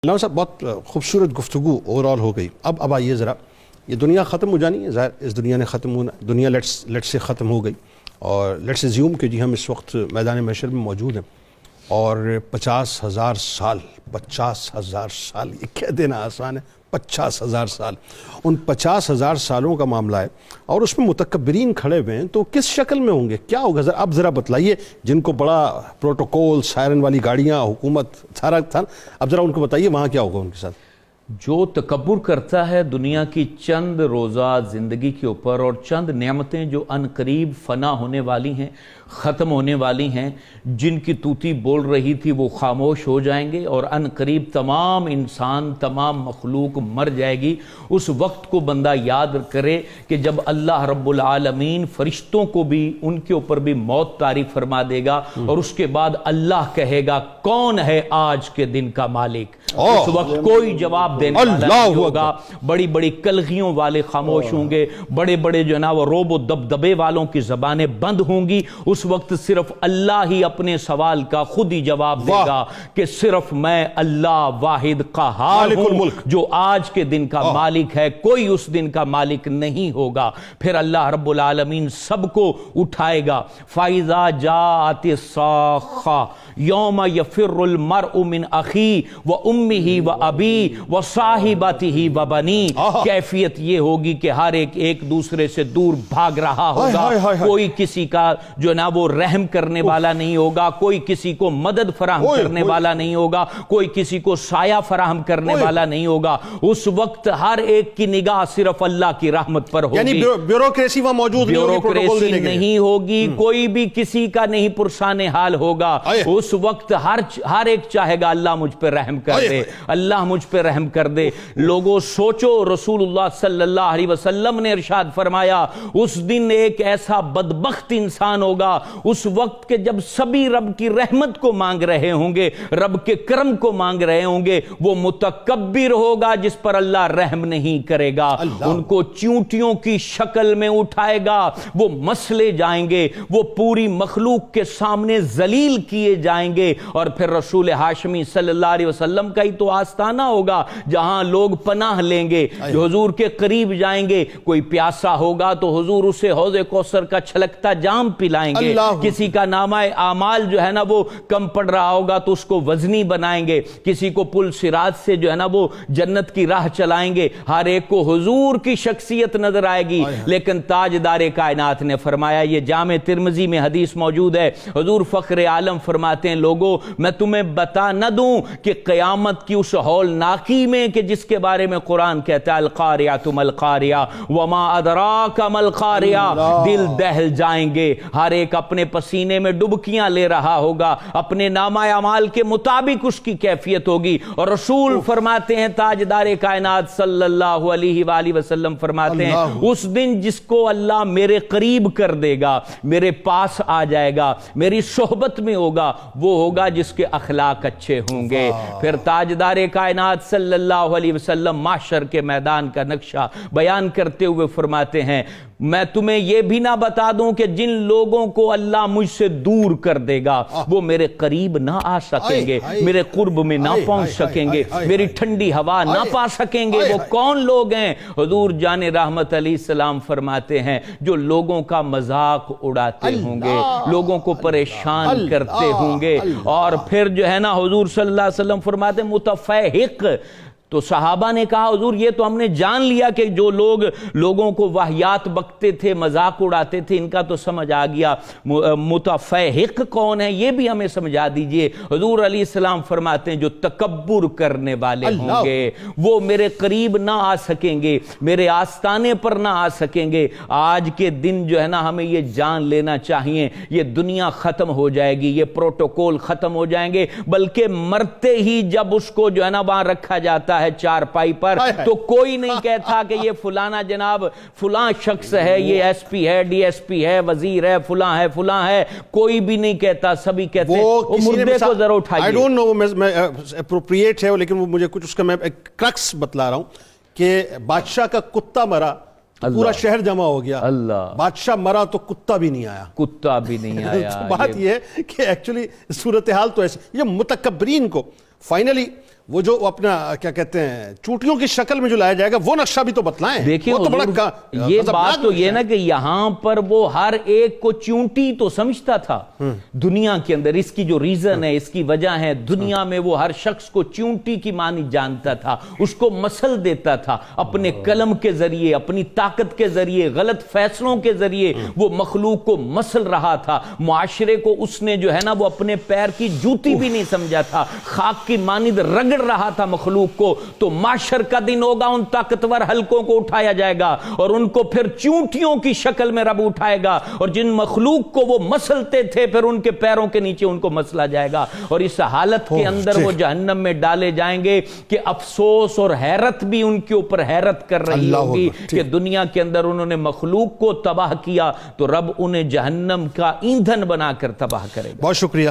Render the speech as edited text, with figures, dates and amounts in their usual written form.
علامہ صاحب بہت خوبصورت گفتگو اوور آل ہو گئی. اب آئیے ذرا, یہ دنیا ختم ہو جانی ہے, ظاہر اس دنیا نے ختم ہونا, دنیا لیٹ سے ختم ہو گئی, اور لیٹس ایزیوم کہ جی ہم اس وقت میدان محشر میں موجود ہیں, اور 50,000 سال, 50,000 سال, یہ کہہ دینا آسان ہے, 50,000 سال, ان 50,000 سالوں کا معاملہ ہے, اور اس میں متکبرین کھڑے ہوئے ہیں, تو کس شکل میں ہوں گے, کیا ہوگا, اب ذرا بتلائیے. جن کو بڑا پروٹوکول, سائرن والی گاڑیاں, حکومت سارا تھا, اب ذرا ان کو بتائیے وہاں کیا ہوگا ان کے ساتھ. جو تکبر کرتا ہے دنیا کی چند روزہ زندگی کے اوپر, اور چند نعمتیں جو ان قریب فنا ہونے والی ہیں, ختم ہونے والی ہیں, جن کی طوطی بول رہی تھی وہ خاموش ہو جائیں گے, اور ان قریب تمام انسان, تمام مخلوق مر جائے گی. اس وقت کو بندہ یاد کرے کہ جب اللہ رب العالمین فرشتوں کو بھی, ان کے اوپر بھی موت طاری فرما دے گا, اور اس کے بعد اللہ کہے گا کون ہے آج کے دن کا مالک. اس وقت کوئی جواب دینے والا نہیں ہوگا. بڑی بڑی کلغیوں والے خاموش ہوں گے, بڑے بڑے جو ہے نا وہ روب و دبدبے والوں کی زبانیں بند ہوں گی. اس وقت صرف اللہ ہی اپنے سوال کا خود ہی جواب دے گا کہ صرف میں اللہ واحد قہار ہوں جو آج کے دن کا مالک ہے, کوئی اس دن کا مالک نہیں ہوگا. پھر اللہ رب العالمین سب کو اٹھائے گا. فَإِذَا جَاءَتِ الصَّاخَّةُ يَوْمَ يَفِرُّ الْمَرْءُ مِنْ أَخِيهِ وَأُمِّهِ وَأَبِيهِ وَصَاحِبَتِهِ وَبَنِيهِ. کیفیت یہ ہوگی کہ ہر ایک دوسرے سے دور بھاگ رہا ہوگا, کوئی کسی کا جو ہے نا وہ رحم کرنے والا نہیں ہوگا, کوئی کسی کو مدد فراہم کرنے والا نہیں ہوگا, کوئی کسی کو سایہ فراہم کرنے والا نہیں ہوگا. اس وقت ہر ایک کی نگاہ صرف اللہ کی رحمت پر ہوگی. یعنی بیوروکریسی وہاں موجود نہیں ہوگی, بیوروکریسی نہیں ہوگی, کوئی بھی کسی کا نہیں پرسان حال ہوگا. اس وقت ہر ایک چاہے گا اللہ مجھ پہ رحم کر دے, اللہ مجھ پہ رحم کر دے. لوگوں سوچو, رسول اللہ صلی اللہ علیہ وسلم نے ارشاد فرمایا اس دن ایک ایسا بدبخت انسان ہوگا اس وقت کہ جب سبھی رب کی رحمت کو مانگ رہے ہوں گے, رب کے کرم کو مانگ رہے ہوں گے, وہ متکبر ہوگا جس پر اللہ رحم نہیں کرے گا. ان کو چونٹیوں کی شکل میں اٹھائے گا, وہ مسلے جائیں گے, وہ پوری مخلوق کے سامنے ذلیل کیے جائیں گے. اور پھر رسول ہاشمی صلی اللہ علیہ وسلم کا ہی تو آستانہ ہوگا جہاں لوگ پناہ لیں گے, جو حضور کے قریب جائیں گے. کوئی پیاسا ہوگا تو حضور اسے حوض کوثر کا چھلکتا جام پلائیں گے. کسی کا نامہ اعمال جو ہے نا وہ کم پڑ رہا ہوگا تو اس کو وزنی بنائیں گے, کسی کو پل صراط سے جو ہے نا وہ جنت کی راہ چلائیں گے. ہر ایک کو حضور کی شخصیت نظر آئے گی. لیکن تاجدار کائنات نے فرمایا, یہ جامع ترمذی میں حدیث موجود ہے, حضور فخر عالم فرماتے ہیں لوگوں میں تمہیں بتا نہ دوں کہ قیامت کی اس ہولناکی میں کہ جس کے بارے میں قرآن کہتا ہے القاریہ ما القاریہ وما ادراک ما القاریہ, دل دہل جائیں گے. ہر ایک اپنے پسینے میں ڈبکیاں لے رہا ہوگا, اپنے نامہ اعمال کے مطابق اس کی کیفیت ہوگی. اور رسول فرماتے ہیں, تاجدار کائنات صلی اللہ علیہ وآلہ وسلم فرماتے ہیں اس دن جس کو اللہ میرے قریب کر دے گا, میرے پاس آ جائے گا, میری صحبت میں ہوگا, وہ ہوگا جس کے اخلاق اچھے ہوں گے. پھر تاجدار کائنات صلی اللہ علیہ وسلم محشر کے میدان کا نقشہ بیان کرتے ہوئے فرماتے ہیں میں تمہیں یہ بھی نہ بتا دوں کہ جن لوگوں کو اللہ مجھ سے دور کر دے گا وہ میرے قریب نہ آ سکیں گے, میرے قرب میں نہ پہنچ سکیں گے, میری ٹھنڈی ہوا نہ پا سکیں گے. وہ کون لوگ ہیں؟ حضور جان رحمت علیہ السلام فرماتے ہیں جو لوگوں کا مذاق اڑاتے ہوں گے, لوگوں کو پریشان کرتے ہوں گے. اور پھر جو ہے نا حضور صلی اللہ علیہ وسلم فرماتے ہیں متفیحق. تو صحابہ نے کہا حضور یہ تو ہم نے جان لیا کہ جو لوگ لوگوں کو واہیات بکتے تھے, مذاق اڑاتے تھے, ان کا تو سمجھ آ گیا. متفیحق کون ہے یہ بھی ہمیں سمجھا دیجئے. حضور علیہ السلام فرماتے ہیں جو تکبر کرنے والے ہوں گے وہ میرے قریب نہ آ سکیں گے, میرے آستانے پر نہ آ سکیں گے. آج کے دن جو ہے نا ہمیں یہ جان لینا چاہیے یہ دنیا ختم ہو جائے گی, یہ پروٹوکول ختم ہو جائیں گے, بلکہ مرتے ہی جب اس کو جو ہے نا وہاں رکھا جاتا ہے چار پائی پر تو کوئی نہیں کہتا کہ یہ فلانا جناب فلاں شخص ہے, یہ ایس پی ہے, ڈی ایس پی ہے, وزیر ہے, فلاں ہے, فلاں ہے. کوئی بھی نہیں کہتا, سبھی کہتے ہیں مردے کو ذرا اٹھائیے. I don't know میں اپروپریٹ ہے لیکن وہ مجھے کچھ اس کا میں کرکس بتلا رہا ہوں کہ بادشاہ کا کتا مرا پورا شہر جمع ہو گیا, بادشاہ مرا تو کتا بھی نہیں آیا, کتا بھی نہیں آیا. بات یہ ہے کہ ایکچولی صورتحال تو ایسی, یہ متکبرین کو فائنلی وہ جو اپنا کیا کہتے ہیں چونٹیوں کی شکل میں جو لایا جائے گا وہ نقشہ بھی تو بتلائیں. دیکھیے وہ تو بڑا یہ بات تو یہ نا کہ یہاں پر وہ ہر ایک کو چونٹی تو سمجھتا تھا دنیا کے اندر. اس کی جو ریزن ہے، اس کی وجہ ہے، دنیا میں وہ ہر شخص کو چونٹی کی معنی جانتا تھا، اس کو مسل دیتا تھا اپنے قلم کے ذریعے، اپنی طاقت کے ذریعے، غلط فیصلوں کے ذریعے وہ مخلوق کو مسل رہا تھا. معاشرے کو اس نے جو ہے نا وہ اپنے پیر کی جوتی بھی نہیں سمجھا تھا، خاک کی مانند رگڑ رہا تھا مخلوق کو. تو معاشر کا دن ہوگا، ان طاقتور حلقوں کو اٹھایا جائے گا اور ان کو پھر چونٹیوں کی شکل میں رب اٹھائے گا، اور جن مخلوق کو وہ مسلتے تھے پھر ان کے پیروں کے نیچے ان کو مسلا جائے گا. اور اس حالت کے اندر وہ جہنم میں ڈالے جائیں گے کہ افسوس اور حیرت بھی ان کے اوپر حیرت کر رہی ہوگی کہ دنیا کے اندر انہوں نے مخلوق کو تباہ کیا تو رب انہیں جہنم کا ایندھن بنا کر تباہ کرے گا. بہت شکریہ.